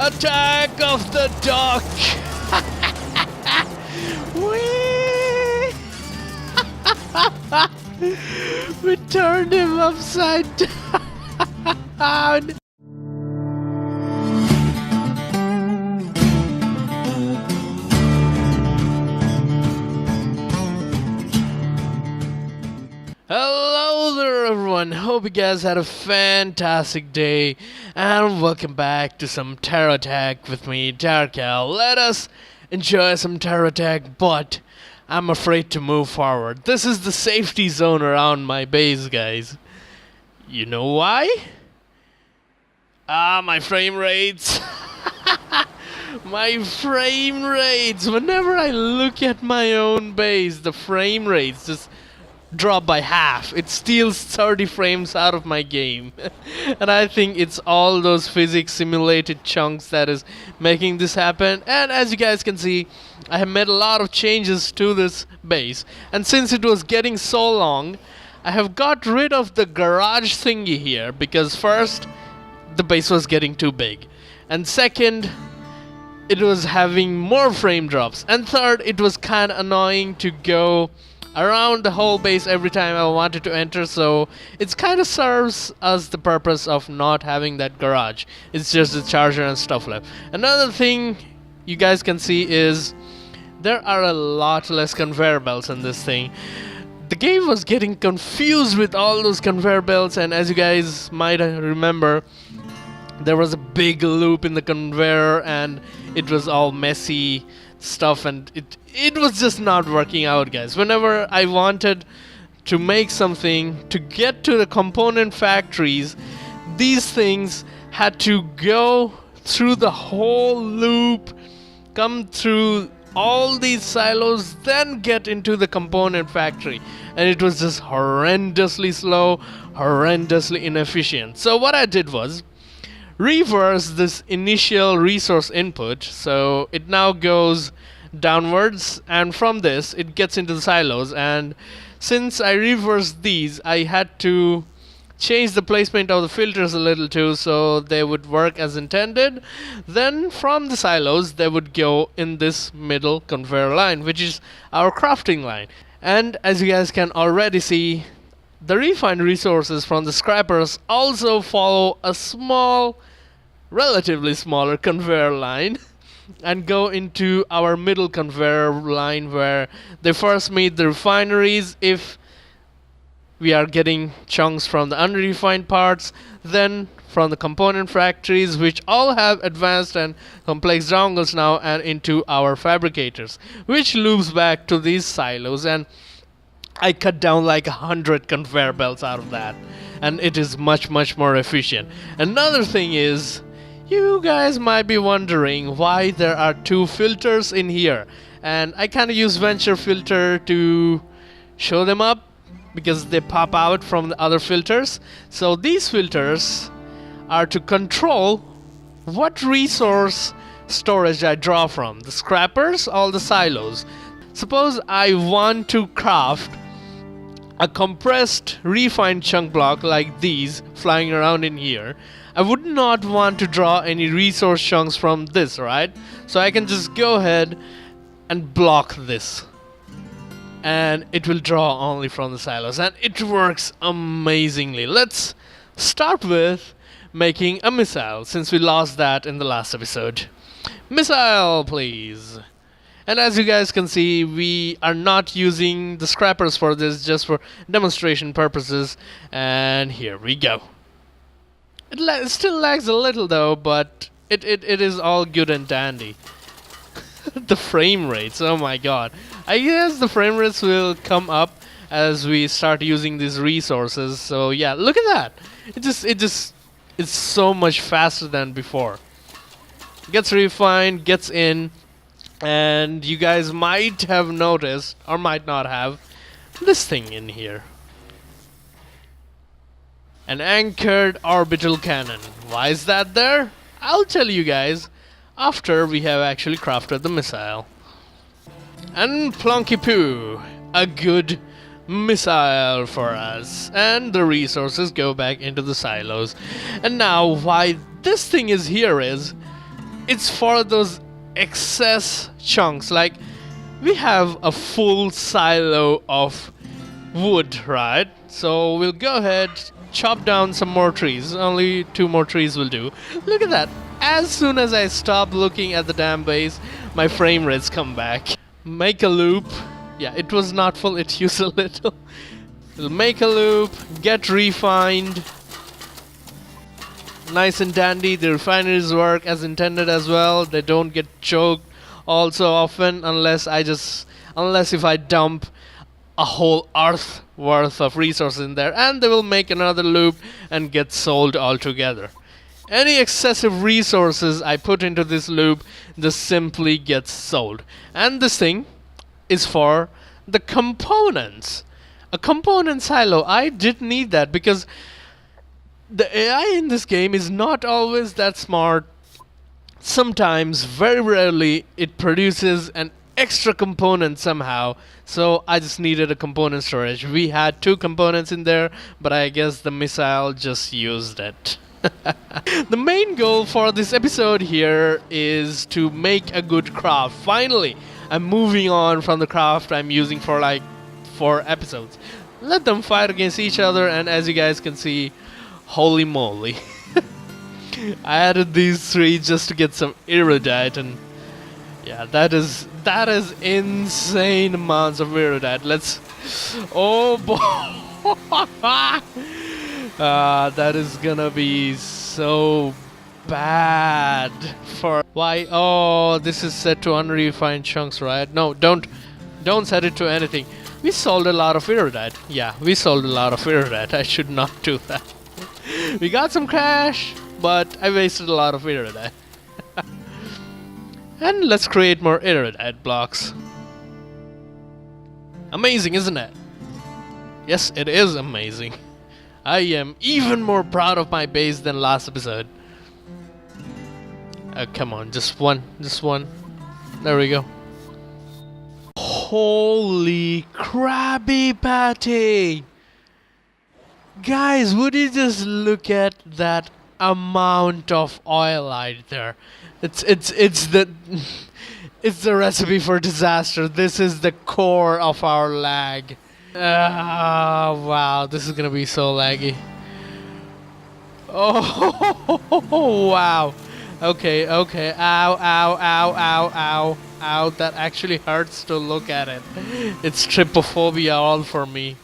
Attack of the duck! We turned him upside down. Hello there everyone, hope you guys had a fantastic day and welcome back to some TERRA TECH with me, Terra. Let us enjoy some TERRA TECH, but I'm afraid to move forward. This is the safety zone around my base, guys. You know why? My frame rates. My frame rates. Whenever I look at my own base, the frame rates just drop by half. It steals 30 frames out of my game. And I think it's all those physics simulated chunks that is making this happen. And as you guys can see, I have made a lot of changes to this base. And since it was getting so long, I have got rid of the garage thingy here, because first, the base was getting too big. And second, it was having more frame drops. And third, it was kind of annoying to go around the whole base every time I wanted to enter, so it kind of serves us the purpose of not having that garage. It's just the charger and stuff left. Another thing you guys can see is there are a lot less conveyor belts in this thing. The game was getting confused with all those conveyor belts, and as you guys might remember, there was a big loop in the conveyor and it was all messy stuff, and it was just not working out, guys. Whenever I wanted to make something to get to the component factories, these things had to go through the whole loop, come through all these silos, then get into the component factory, and it was just horrendously slow, horrendously inefficient. So what I did was reverse this initial resource input, so it now goes downwards, and from this it gets into the silos. And since I reversed these, I had to change the placement of the filters a little too, so they would work as intended. Then from the silos they would go in this middle conveyor line, which is our crafting line. And as you guys can already see, the refined resources from the scrappers also follow a small, relatively smaller conveyor line and go into our middle conveyor line, where they first meet the refineries if we are getting chunks from the unrefined parts, then from the component factories, which all have advanced and complex dongles now, and into our fabricators, which loops back to these silos. And I cut down like 100 conveyor belts out of that, and it is much more efficient. Another thing is, you guys might be wondering why there are two filters in here, and I kind of use venture filter to show them up because they pop out from the other filters. So these filters are to control what resource storage I draw from, the scrappers or the silos. Suppose I want to craft a compressed refined chunk block like these flying around in here. I would not want to draw any resource chunks from this, right? So I can just go ahead and block this, and it will draw only from the silos, and it works amazingly. Let's start with making a missile, since we lost that in the last episode. Missile, please. And as you guys can see, we are not using the scrappers for this, just for demonstration purposes. And here we go. It still lags a little though, but it is all good and dandy. The frame rates, oh my god. I guess the frame rates will come up as we start using these resources. So yeah, look at that. It's so much faster than before. Gets refined, gets in. And you guys might have noticed, or might not have, this thing in here. An anchored orbital cannon. Why is that there? I'll tell you guys after we have actually crafted the missile. And plonky poo, a good missile for us. And the resources go back into the silos. And now why this thing is here is, it's for those excess chunks. Like, we have a full silo of wood, right? So we'll go ahead, chop down some more trees. Only 2 more trees will do. Look at that. As soon as I stop looking at the damn base, my frame rates come back. Make a loop. Yeah, it was not full, it used a little. We'll make a loop, get refined. Nice and dandy. The refineries work as intended as well. They don't get choked all so often unless if I dump a whole earth worth of resources in there, and they will make another loop and get sold altogether. Any excessive resources I put into this loop, this simply gets sold. And this thing is for the components. A component silo. I did need that because the AI in this game is not always that smart. Sometimes, very rarely, it produces an extra component somehow. So I just needed a component storage. We had 2 components in there, but I guess the missile just used it. The main goal for this episode here is to make a good craft. Finally, I'm moving on from the craft I'm using for like 4 episodes. Let them fight against each other, and as you guys can see, holy moly. I added these 3 just to get some erudite, and yeah, that is insane amounts of erudite. Let's, oh boy. That is gonna be so bad for why. Oh, this is set to unrefined chunks, right? No, don't set it to anything. We sold a lot of erudite. Yeah, we sold a lot of erudite. I should not do that. We got some cash, but I wasted a lot of erudite. And let's create more erudite blocks. Amazing, isn't it? Yes, it is amazing. I am even more proud of my base than last episode. Come on, just one. There we go. Holy Krabby Patty! Guys, would you just look at that amount of oil out there? It's the recipe for disaster. This is the core of our lag. Wow, this is gonna be so laggy. Oh, wow. Okay. Ow. That actually hurts to look at it. It's trypophobia all for me.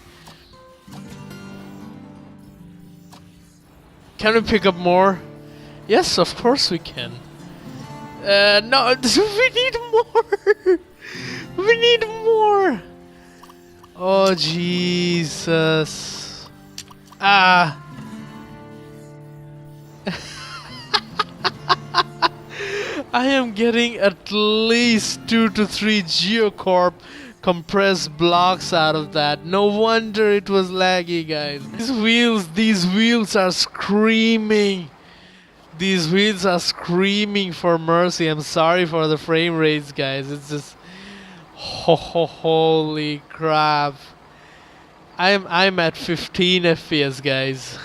Can we pick up more? Yes, of course we can. No, we need more. We need more. Oh, Jesus. I am getting at least 2 to 3 Geocorp compressed blocks out of that. No wonder it was laggy, guys. These wheels are screaming. These wheels are screaming for mercy. I'm sorry for the frame rates, guys. It's just holy crap. I'm at 15 FPS, guys.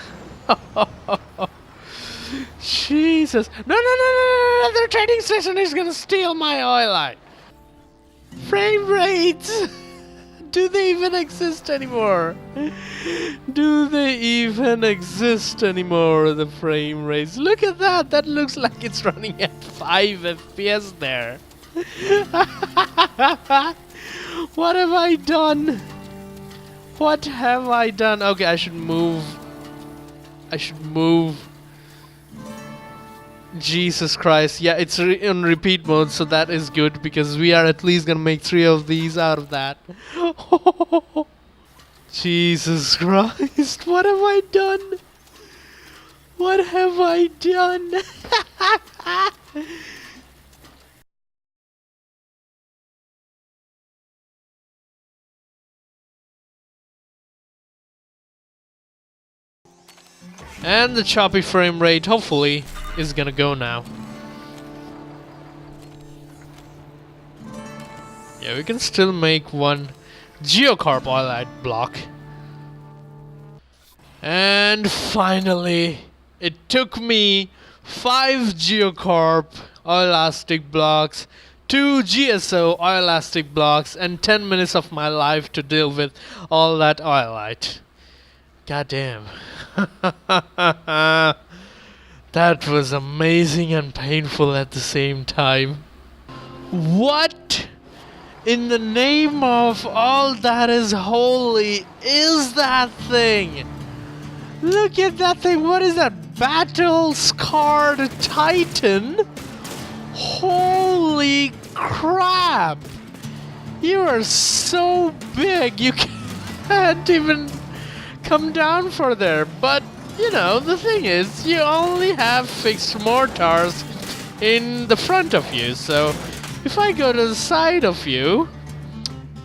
Jesus. No. The trading station is gonna steal my oil light. Frame rates. Do they even exist anymore? Do they even exist anymore, the frame rates? Look at that. That looks like it's running at 5 FPS there. What have I done? What have I done? Okay, I should move. Jesus Christ. Yeah, it's on repeat mode, so that is good because we are at least gonna make 3 of these out of that. Jesus Christ. What have I done? What have I done? And the choppy frame rate, hopefully, is gonna go now. Yeah, we can still make 1 Geocorp oilite block. And finally, it took me 5 Geocorp oil elastic blocks, 2 GSO oil elastic blocks, and 10 minutes of my life to deal with all that oilite. God damn. That was amazing and painful at the same time. What in the name of all that is holy is that thing? Look at that thing. What is that? Battle-scarred Titan? Holy crap! You are so big you can't even come down for there. But, you know, the thing is, you only have fixed mortars in the front of you. So, if I go to the side of you...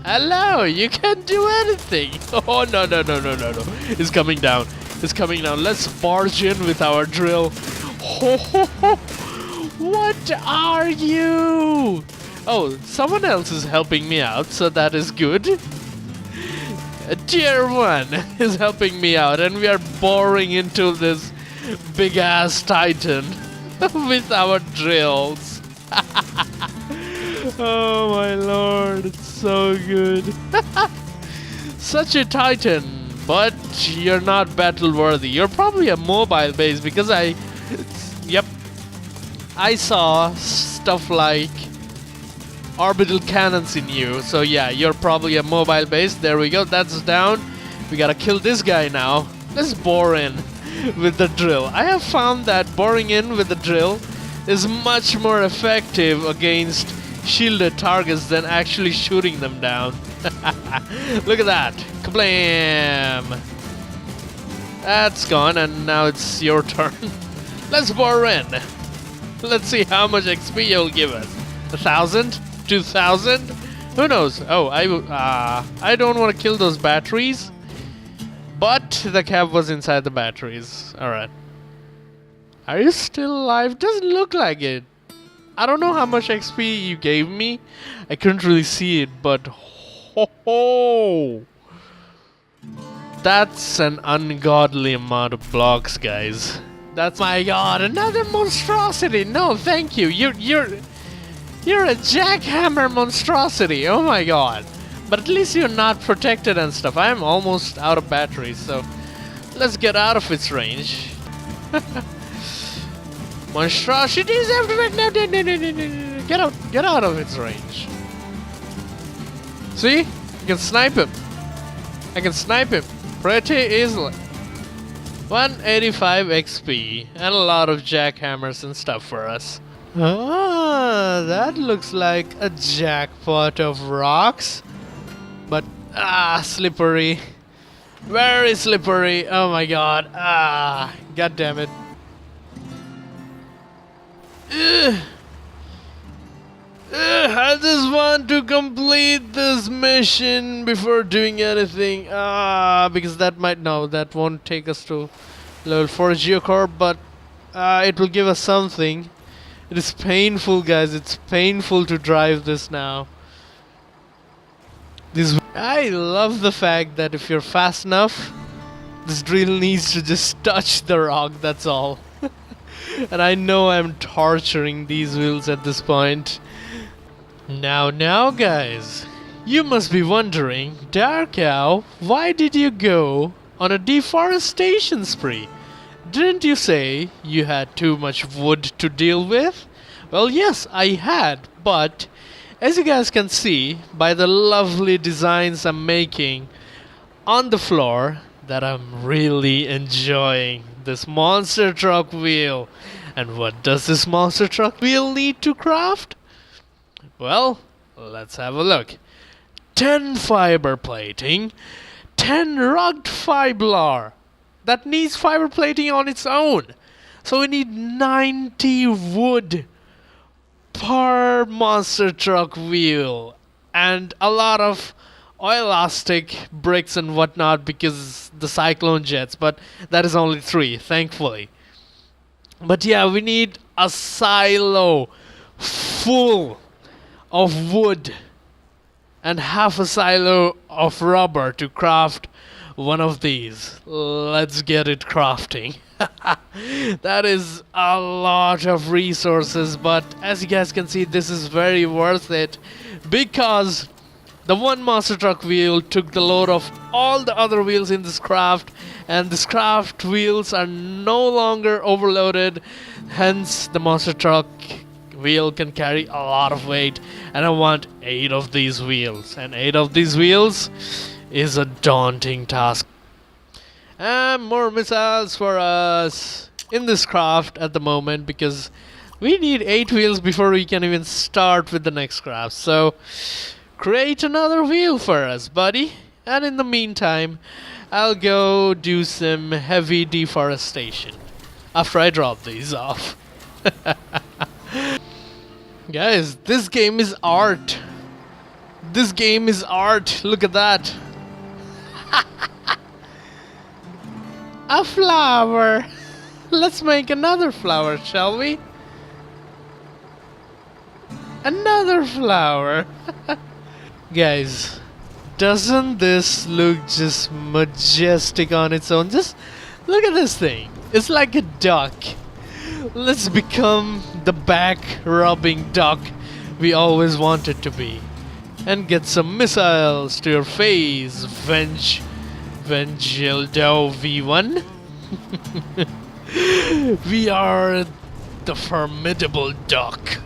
Hello, you can't do anything. Oh, no. It's coming down. It's coming down. Let's barge in with our drill. What are you? Oh, someone else is helping me out, so that is good. Tier 1 is helping me out, and we are boring into this big-ass Titan with our drills. Oh my lord, it's so good. Such a Titan, but you're not battle worthy. You're probably a mobile base because I saw stuff like orbital cannons in you. So yeah, you're probably a mobile base. There we go, that's down. We gotta kill this guy now. Let's bore in with the drill. I have found that boring in with the drill is much more effective against shielded targets than actually shooting them down. Look at that. Kablam! That's gone, and now it's your turn. Let's bore in. Let's see how much XP you'll give us. 1,000? 2,000? Who knows? Oh, I don't want to kill those batteries. But the cab was inside the batteries. Alright. Are you still alive? Doesn't look like it. I don't know how much XP you gave me. I couldn't really see it, but ho. That's an ungodly amount of blocks, guys. That's my god, another monstrosity. No, thank you. You're a jackhammer monstrosity. Oh my god. But at least you're not protected and stuff. I'm almost out of batteries, so let's get out of its range. Monstrosities everywhere! No. Get out of its range. See? I can snipe him. I can snipe him pretty easily. 185 XP and a lot of jackhammers and stuff for us. Ah, that looks like a jackpot of rocks. But, slippery. Very slippery. Oh my god. God damn it. I just want to complete this mission before doing anything. Because that won't take us to level 4 Geocore, but it will give us something. It is painful, guys. It's painful to drive this now. I love the fact that if you're fast enough, this drill needs to just touch the rock, that's all. And I know I'm torturing these wheels at this point. Now guys, you must be wondering, Dark Owl, why did you go on a deforestation spree? Didn't you say you had too much wood to deal with? Well, yes, I had, but as you guys can see by the lovely designs I'm making on the floor, that I'm really enjoying this monster truck wheel. And what does this monster truck wheel need to craft? Well, let's have a look. 10 fiber plating, 10 rugged fiblar. That needs fiber plating on its own. So we need 90 wood per monster truck wheel. And a lot of oil elastic bricks and whatnot because the cyclone jets. But that is only 3, thankfully. But yeah, we need a silo full of wood and half a silo of rubber to craft one of these. Let's get it crafting. That is a lot of resources, but as you guys can see, this is very worth it because the one monster truck wheel took the load of all the other wheels in this craft, and this craft wheels are no longer overloaded. Hence, the monster truck wheel can carry a lot of weight, and I want 8 of these wheels, and 8 of these wheels is a daunting task. And more missiles for us in this craft at the moment, because we need 8 wheels before we can even start with the next craft. So create another wheel for us, buddy. And in the meantime, I'll go do some heavy deforestation after I drop these off. Guys, this game is art. This game is art. Look at that. A flower. Let's make another flower, shall we? Another flower. Guys, doesn't this look just majestic on its own? Just look at this thing. It's like a duck. Let's become the back rubbing duck we always wanted to be. And get some missiles to your face, Vengildo V1. We are the formidable duck.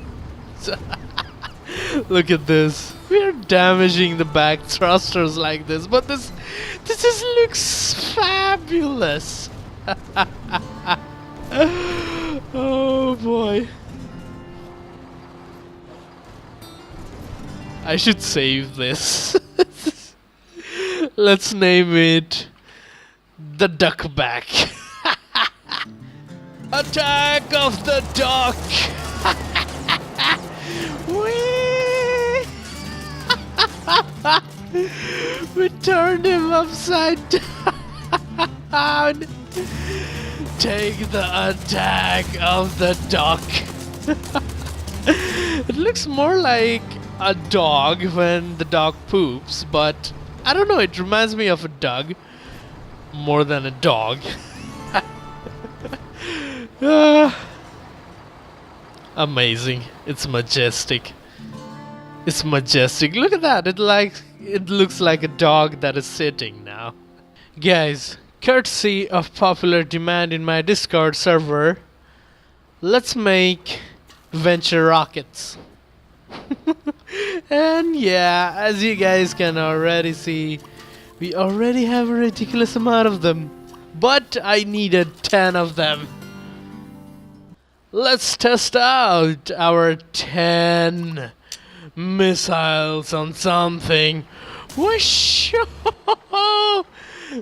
Look at this. We are damaging the back thrusters like this, but this just looks fabulous. Oh boy. I should save this. Let's name it the Duckback. Attack of the Duck! Whee! We turned him upside down. Take the attack of the duck. It looks more like a dog when the dog poops, but I don't know, it reminds me of a dog more than a dog. Amazing. It's majestic. It's majestic. Look at that. It looks like a dog that is sitting now. Guys, courtesy of popular demand in my Discord server, let's make venture rockets. And yeah, as you guys can already see, we already have a ridiculous amount of them, but I needed 10 of them. Let's test out our 10 missiles on something. Whoosh!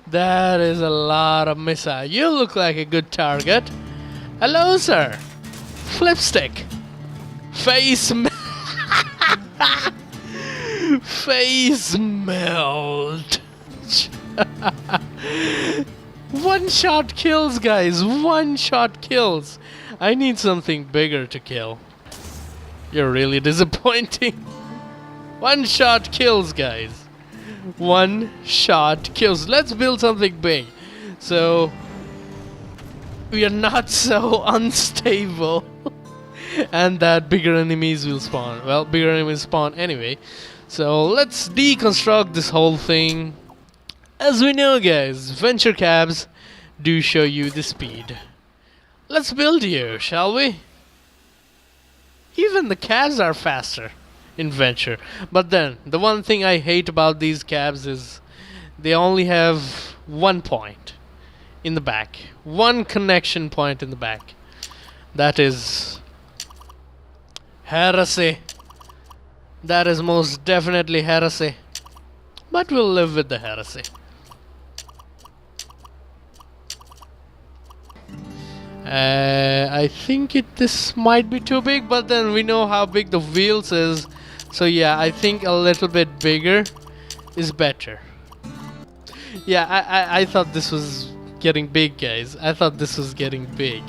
That is a lot of missiles. You look like a good target. Hello, sir. Flipstick. Face face melt. One shot kills, guys. One shot kills. I need something bigger to kill. You're really disappointing. One shot kills, guys. One shot kills. Let's build something big, so we are not so unstable. And that bigger enemies will spawn. Well, bigger enemies spawn anyway. So let's deconstruct this whole thing. As we know, guys, venture cabs do show you the speed. Let's build you, shall we? Even the cabs are faster in venture. But then, the one thing I hate about these cabs is they only have one point in the back. One connection point in the back. That is heresy. That is most definitely heresy. But we'll live with the heresy. I think this might be too big, but then we know how big the wheels is. So yeah, I think a little bit bigger is better. Yeah, I thought this was getting big, guys. I thought this was getting big.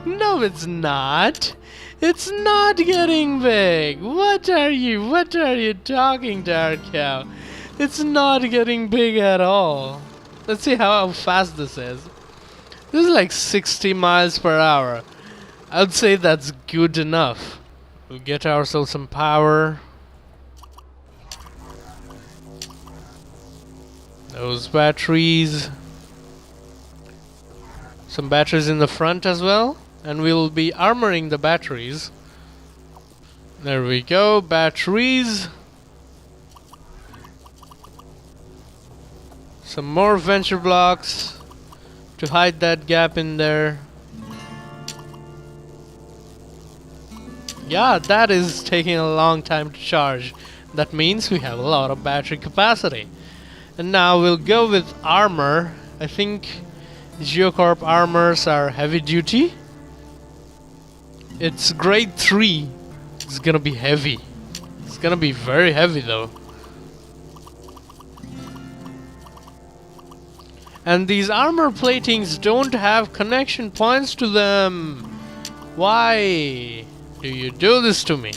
No, it's not. It's not getting big. What are you talking, Dark Cow? It's not getting big at all. Let's see how fast this is. This is like 60 miles per hour. I'd say that's good enough. We'll get ourselves some power. Those batteries. Some batteries in the front as well. And we'll be armoring the batteries. There we go, batteries. Some more venture blocks to hide that gap in there. Yeah, that is taking a long time to charge. That means we have a lot of battery capacity. And now we'll go with armor. I think Geocorp armors are heavy duty. It's grade 3. It's gonna be heavy. It's gonna be very heavy though. And these armor platings don't have connection points to them. Why do you do this to me?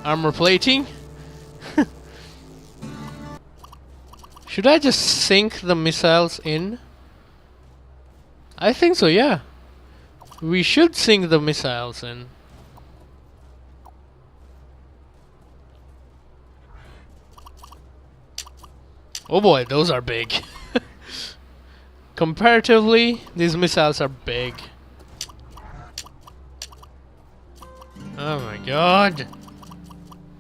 Armor plating? Should I just sink the missiles in? I think so, yeah. We should sink the missiles in. Oh boy, those are big. Comparatively, these missiles are big. Oh my god.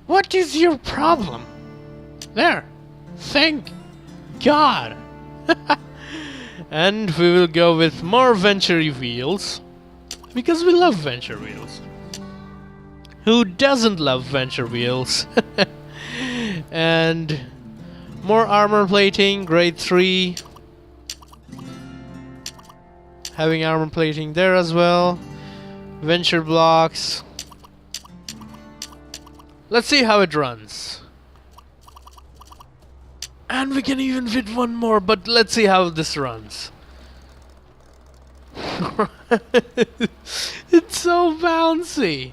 What is your problem? There. Thank God. And we will go with more venture wheels. Because we love venture wheels. Who doesn't love venture wheels? And more armor plating, grade 3. Having armor plating there as well. Venture blocks. Let's see how it runs. And we can even fit one more, but let's see how this runs. It's so bouncy.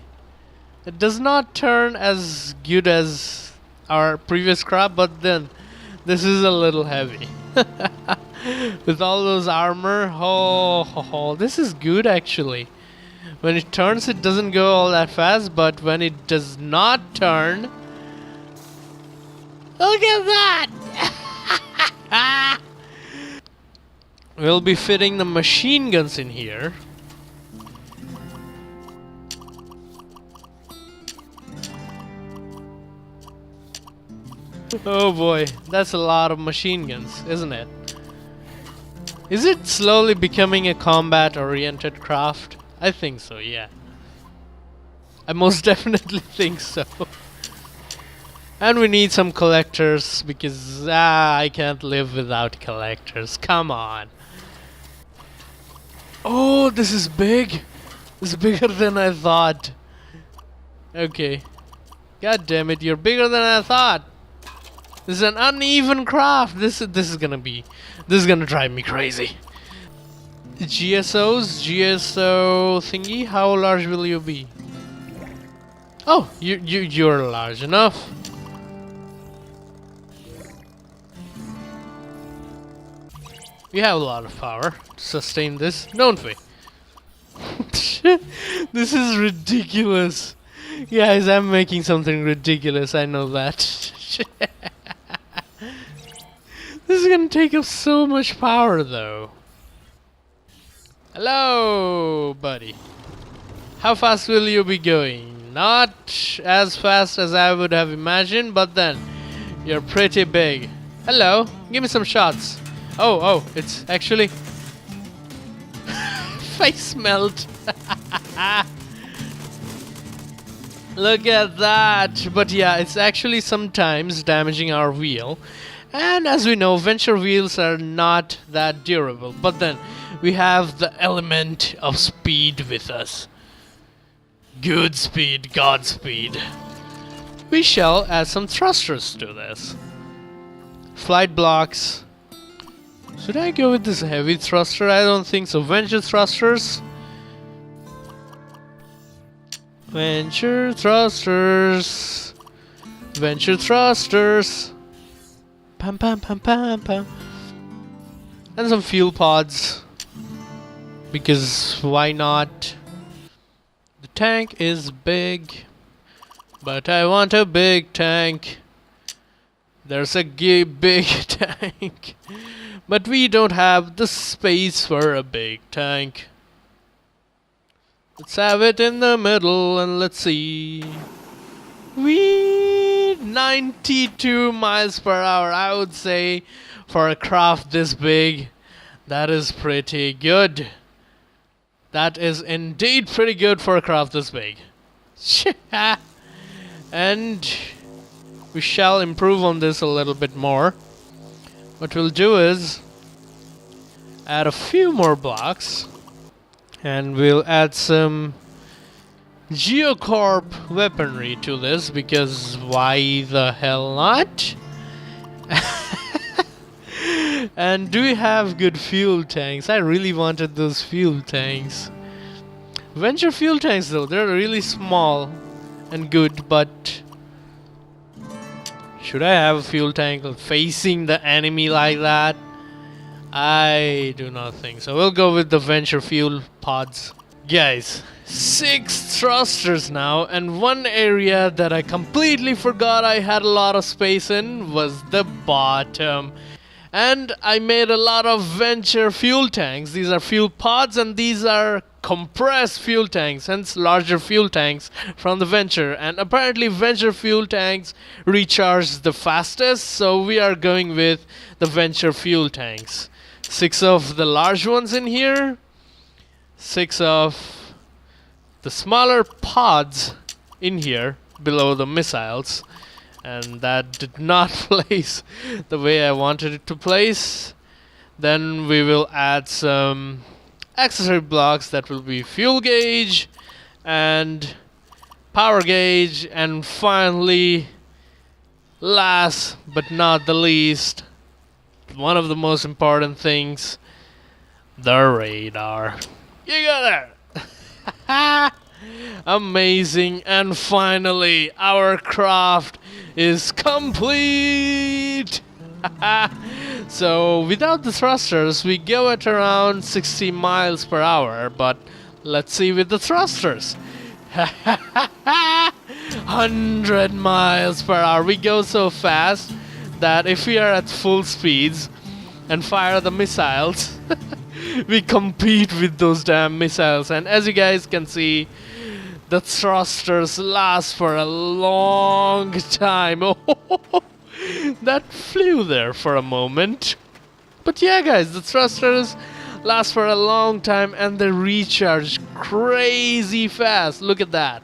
It does not turn as good as our previous crop, but then this is a little heavy. With all those armor, this is good actually. When it turns, it doesn't go all that fast, but when it does not turn, look at that! We'll be fitting the machine guns in here. Oh boy, that's a lot of machine guns, isn't it? Is it slowly becoming a combat-oriented craft? I think so, yeah. I most definitely think so. And we need some collectors, because I can't live without collectors. Come on. Oh, this is big. This is bigger than I thought. Okay. God damn it, you're bigger than I thought. This is an uneven craft. This is gonna drive me crazy. GSO thingy, how large will you be? Oh, you're large enough. We have a lot of power to sustain this, don't we? This is ridiculous. Guys, I'm making something ridiculous, I know that. This is gonna take up so much power though. Hello, buddy. How fast will you be going? Not as fast as I would have imagined, but then you're pretty big. Hello, give me some shots. Oh, it's actually face melt. Look at that. But yeah, it's actually sometimes damaging our wheel. And as we know, venture wheels are not that durable. But then we have the element of speed with us. Good speed, Godspeed. We shall add some thrusters to this. Flight blocks. Should I go with this heavy thruster? I don't think so. Venture thrusters. Venture thrusters. Venture thrusters. pam pam pam pam pam. And some fuel pods. Because why not? The tank is big. But I want a big tank. There's a big tank. But we don't have the space for a big tank. Let's have it in the middle and let's see. 92 miles per hour, I would say, for a craft this big. That is pretty good. That is indeed pretty good for a craft this big. And we shall improve on this a little bit more. What we'll do is add a few more blocks. And we'll add some Geocorp weaponry to this, because why the hell not? And do we have good fuel tanks? I really wanted those fuel tanks. Venture fuel tanks though, they're really small and good, but should I have a fuel tank facing the enemy like that? I do not think so. We'll go with the venture fuel pods. Guys, 6 thrusters now, and one area that I completely forgot I had a lot of space in was the bottom. And I made a lot of venture fuel tanks. These are fuel pods and these are compressed fuel tanks, hence larger fuel tanks from the venture. And apparently venture fuel tanks recharge the fastest, so we are going with the venture fuel tanks. 6 of the large ones in here, 6 of the smaller pods in here below the missiles, and that did not place the way I wanted it to place. Then we will add some accessory blocks that will be fuel gauge and power gauge, and finally, last but not the least, one of the most important things, the radar. You got that! Amazing, and finally our craft is complete! So without the thrusters we go at around 60 miles per hour, but let's see with the thrusters. 100 miles per hour. We go so fast that if we are at full speeds and fire the missiles, we compete with those damn missiles. And as you guys can see, the thrusters last for a long time. Oh, that flew there for a moment. But yeah, guys, the thrusters last for a long time and they recharge crazy fast. Look at that.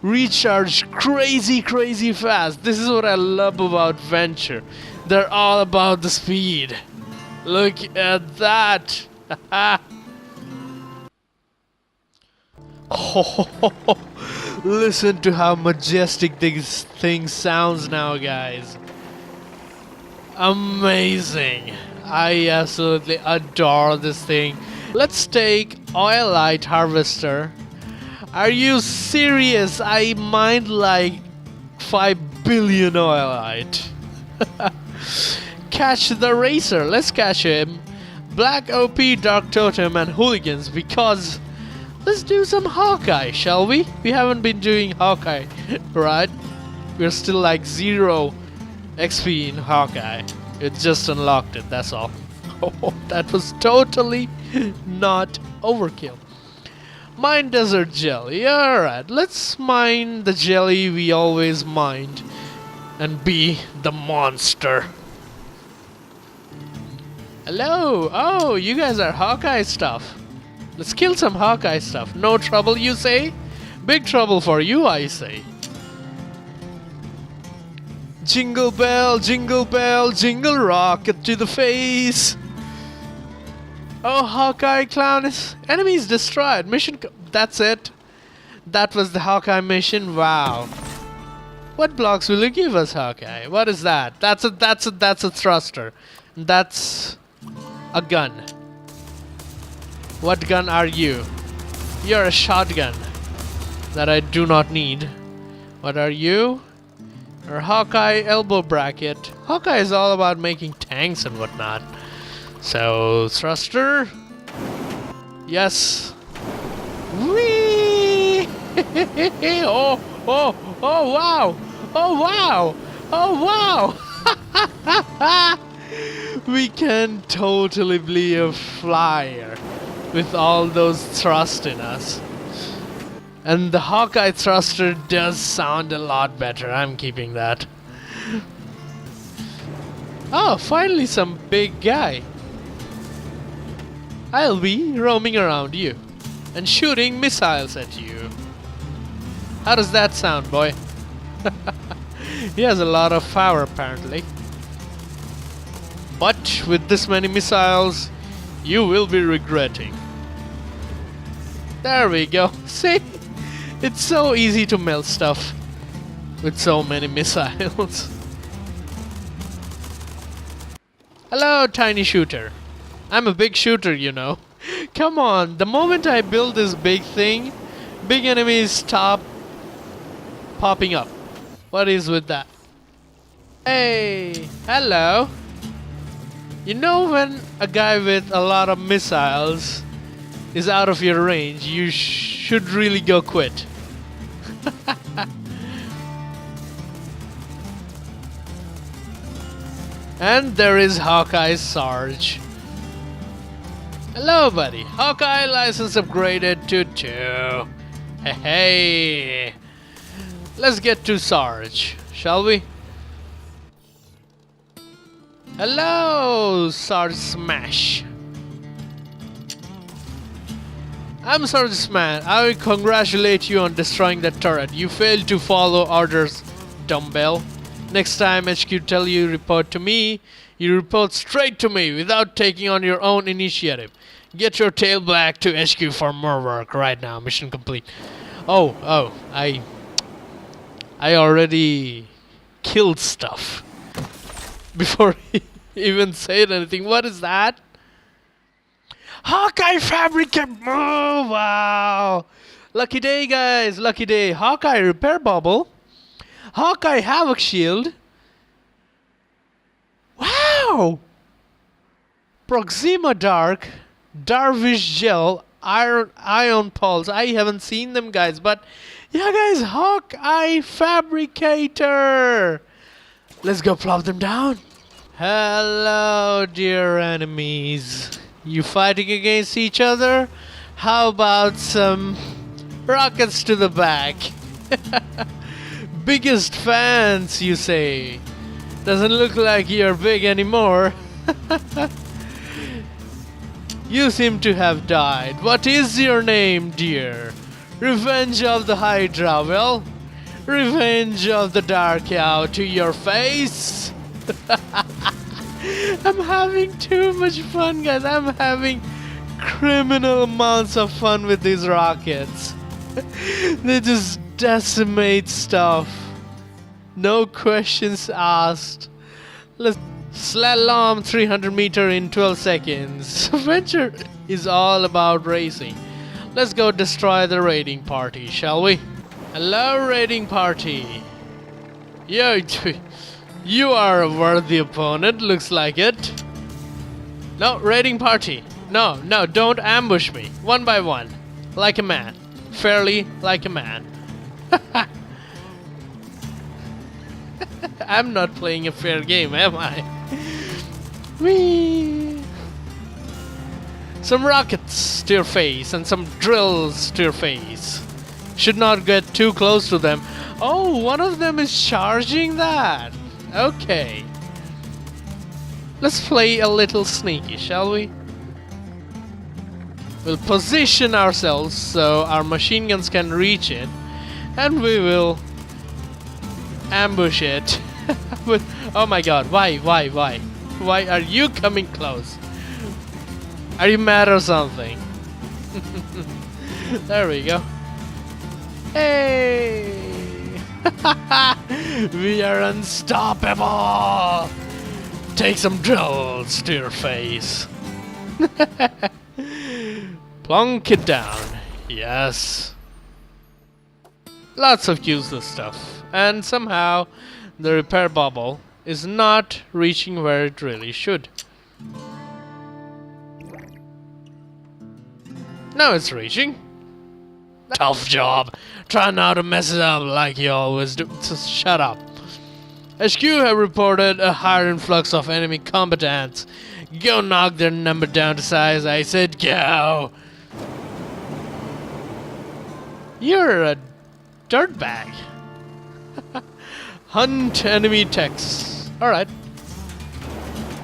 Recharge crazy fast. This is what I love about Venture. They're all about the speed. Look at that. Oh, listen to how majestic this thing sounds now, guys. Amazing. I absolutely adore this thing. Let's take oil light harvester. Are you serious? I mined like 5 billion oil light. Catch the racer. Let's catch him. Black OP, Dark Totem, and Hooligans, because let's do some Hawkeye, shall we? We haven't been doing Hawkeye, right? We're still like 0 XP in Hawkeye. It just unlocked it, that's all. Oh, that was totally not overkill. Mine desert jelly. Alright, let's mine the jelly we always mined and be the monster. Hello! Oh, you guys are Hawkeye stuff. Let's kill some Hawkeye stuff. No trouble, you say? Big trouble for you, I say. Jingle bell, jingle rocket to the face. Oh, Hawkeye clown is... Enemies destroyed. Mission... That's it. That was the Hawkeye mission. Wow. What blocks will you give us, Hawkeye? What is that? That's a thruster. That's a gun. What gun are you? You're a shotgun that I do not need. What are you? Our Hawkeye elbow bracket. Hawkeye is all about making tanks and whatnot. So, thruster. Yes. Whee! Oh, oh, oh, wow! Oh, wow! Oh, wow! We can totally be a flyer with all those thrust in us. And the Hawkeye thruster does sound a lot better. I'm keeping that. Oh, finally some big guy. I'll be roaming around you and shooting missiles at you. How does that sound, boy? He has a lot of power, apparently. But with this many missiles, you will be regretting. There we go. See? It's so easy to melt stuff with so many missiles. Hello, tiny shooter. I'm a big shooter, you know. Come on, the moment I build this big thing, big enemies stop popping up. What is with that? Hey, hello. You know when a guy with a lot of missiles is out of your range, you should really go quit. And there is Hawkeye Sarge. Hello, buddy. Hawkeye license upgraded to 2. Hey. Let's get to Sarge, shall we? Hello, Sarge Smash. I'm Sarge Smash. I congratulate you on destroying that turret. You failed to follow orders, dumbbell. Next time HQ tell you report to me, you report straight to me without taking on your own initiative. Get your tail back to HQ for more work right now. Mission complete. Oh, I already killed stuff before he even said anything. What is that? Hawkeye fabricate. Oh, wow. Lucky day, guys. Lucky day. Hawkeye repair bubble. Hawkeye havoc shield. Wow. Proxima dark. Darvish gel. Ion pulse. I haven't seen them, guys, but yeah, guys, Hawkeye fabricator. Let's go plop them down. Hello, dear enemies. You fighting against each other? How about some rockets to the back? Biggest fans, you say? Doesn't look like you're big anymore. You seem to have died. What is your name, dear? Revenge of the Hydra. Well, revenge of the Dark Cow to your face. I'm having too much fun, guys. I'm having criminal amounts of fun with these rockets. They just decimate stuff. No questions asked. Let's slalom 300 meter in 12 seconds. Venture is all about racing. Let's go destroy the raiding party, shall we? Hello, raiding party. You are a worthy opponent, looks like it. No, raiding party. No, don't ambush me. One by one. Like a man. Fairly like a man. I'm not playing a fair game, am I? Whee! Some rockets to your face and some drills to your face. Should not get too close to them. Oh, one of them is charging that. Okay. Let's play a little sneaky, shall we? We'll position ourselves so our machine guns can reach it, and we will ambush it. With, oh my god, why? Why are you coming close? Are you mad or something? There we go. Hey! We are unstoppable! Take some drills to your face. Plunk it down. Yes. Lots of useless stuff. And somehow the repair bubble is not reaching where it really should. Now it's reaching. Tough job. Try not to mess it up like you always do. Just shut up. HQ have reported a higher influx of enemy combatants. Go knock their number down to size. I said go. You're a dirtbag. Hunt enemy techs. Alright.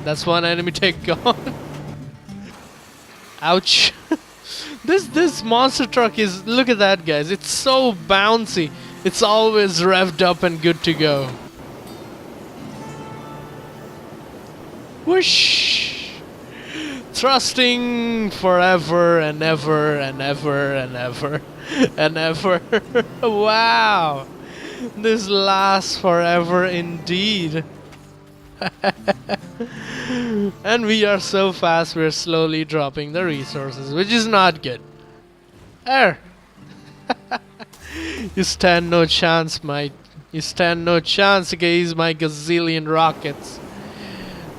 That's one enemy tech gone. Ouch. This monster truck is... Look at that, guys. It's so bouncy. It's always revved up and good to go. Whoosh! Thrusting forever and ever and ever and ever and ever. Wow! This lasts forever indeed. And we are so fast, we're slowly dropping the resources, which is not good. There. You stand no chance, mate. You stand no chance against my gazillion rockets.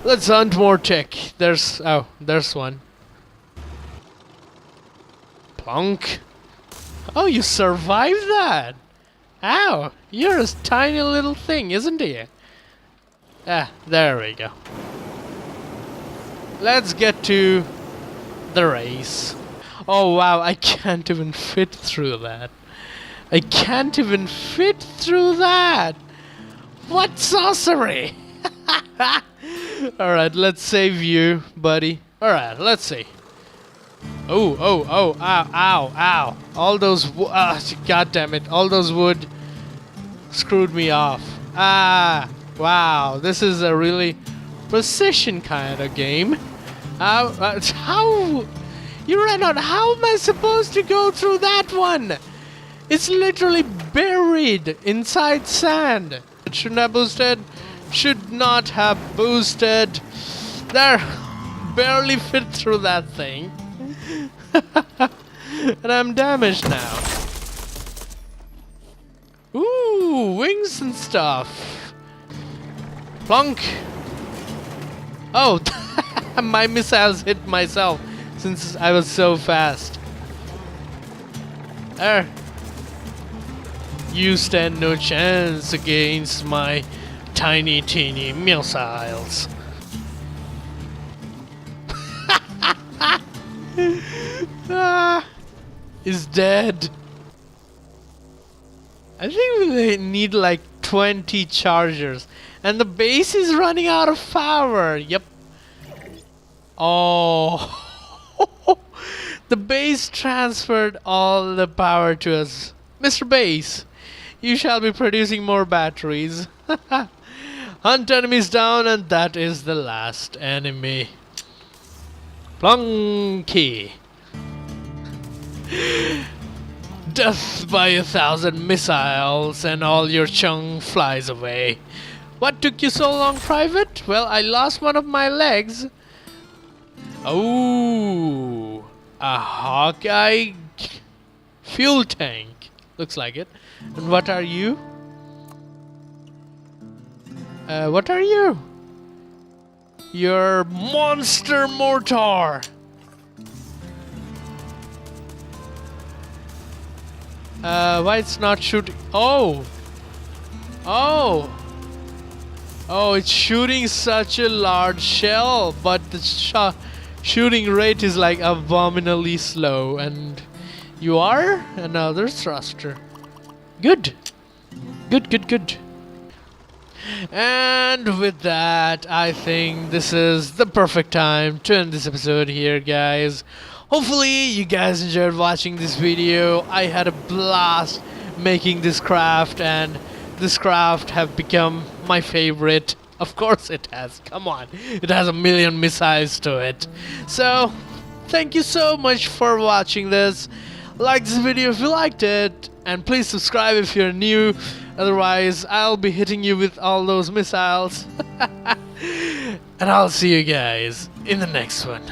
Let's hunt more tech. There's one. Plunk. Oh, you survived that. Ow, you're a tiny little thing, isn't you? Ah, there we go. Let's get to the race. Oh wow, I can't even fit through that. I can't even fit through that. What sorcery? Alright, let's save you, buddy. Alright, let's see. Oh, ow, ow. All those god damn it. All those wood screwed me off. Wow, this is a really precision kind of game. How? You ran out. How am I supposed to go through that one? It's literally buried inside sand. It shouldn't have boosted. Should not have boosted. There. Barely fit through that thing. And I'm damaged now. Ooh, wings and stuff. Plunk. Oh, my missiles hit myself since I was so fast. There. You stand no chance against my tiny teeny missiles. Is dead. I think we need like 20 chargers. And the base is running out of power. Yep. Oh. The base transferred all the power to us. Mr. Base, you shall be producing more batteries. Hunt enemies down, and that is the last enemy. Plunky. Death by 1,000 missiles, and all your chung flies away. What took you so long, Private? Well, I lost one of my legs. Oh, a Hawkeye fuel tank. Looks like it. And what are you? What are you? You're monster mortar. Why it's not shooting? Oh, it's shooting such a large shell, but the shooting rate is like abominably slow. And you are another thruster. Good. And with that, I think this is the perfect time to end this episode here, guys. Hopefully you guys enjoyed watching this video. I had a blast making this craft, and this craft have become my favorite. Of course it has. Come on. It has 1,000,000 missiles to it. So, thank you so much for watching this. Like this video if you liked it, and please subscribe if you're new. Otherwise, I'll be hitting you with all those missiles. And I'll see you guys in the next one.